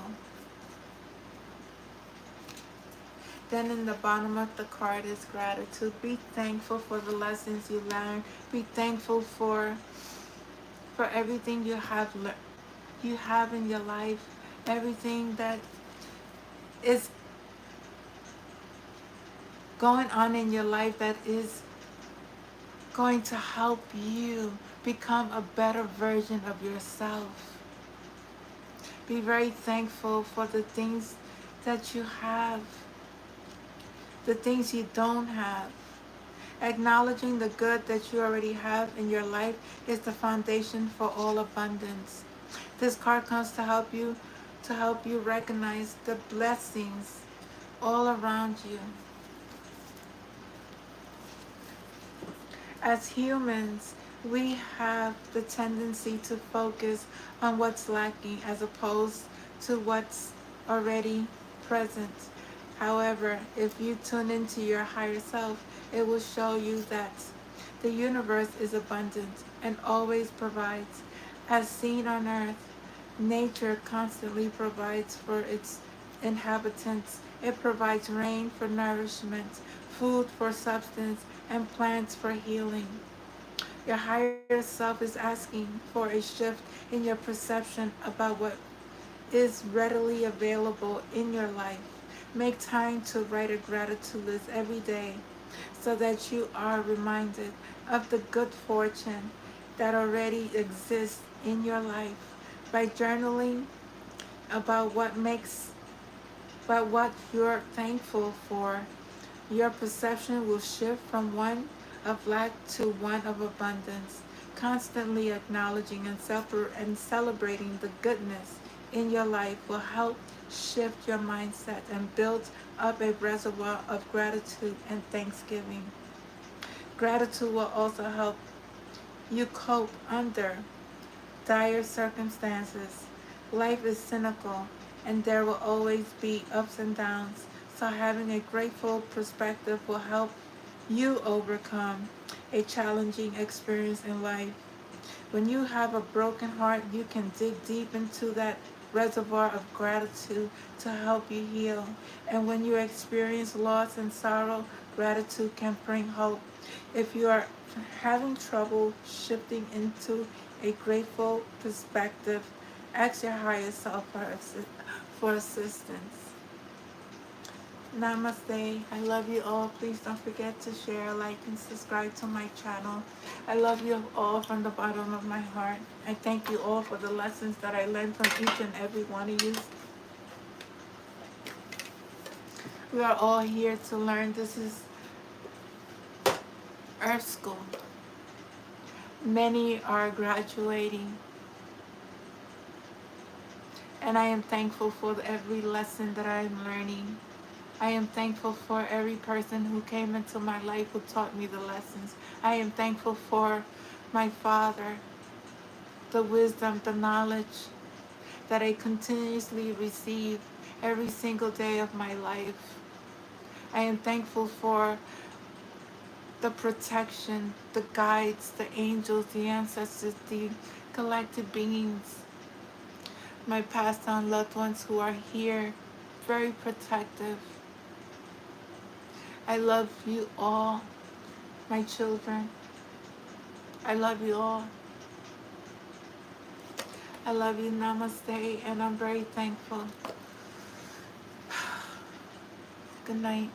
Then in the bottom of the card is gratitude. Be thankful for the lessons you learned. Be thankful for everything you have in your life, everything that is going on in your life that is going to help you become a better version of yourself. Be very thankful for the things that you have, the things you don't have. Acknowledging the good that you already have in your life is the foundation for all abundance. This card comes to help you recognize the blessings all around you. As humans, we have the tendency to focus on what's lacking as opposed to what's already present. However, if you tune into your higher self, it will show you that the universe is abundant and always provides. As seen on earth, nature constantly provides for its inhabitants. It provides rain for nourishment, food for substance, and plants for healing. Your higher self is asking for a shift in your perception about what is readily available in your life. Make time to write a gratitude list every day so that you are reminded of the good fortune that already exists in your life. By journaling about what you're thankful for, your perception will shift from one of lack to one of abundance. Constantly acknowledging and celebrating the goodness in your life will help shift your mindset and build up a reservoir of gratitude and thanksgiving. Gratitude will also help you cope under dire circumstances. Life is cynical and there will always be ups and downs, so having a grateful perspective will help you overcome a challenging experience in life. When you have a broken heart, you can dig deep into that reservoir of gratitude to help you heal. And when you experience loss and sorrow, gratitude can bring hope. If you are having trouble shifting into a grateful perspective, ask your higher self for assistance. Namaste. I love you all. Please don't forget to share, like, and subscribe to my channel. I love you all from the bottom of my heart. I thank you all for the lessons that I learned from each and every one of you. We are all here to learn. This is Earth School. Many are graduating. And I am thankful for every lesson that I am learning. I am thankful for every person who came into my life who taught me the lessons. I am thankful for my Father, the wisdom, the knowledge that I continuously receive every single day of my life. I am thankful for the protection, the guides, the angels, the ancestors, the collected beings, my passed on loved ones who are here, very protective. I love you all, my children. I love you all. I love you. Namaste, and I'm very thankful. Good night.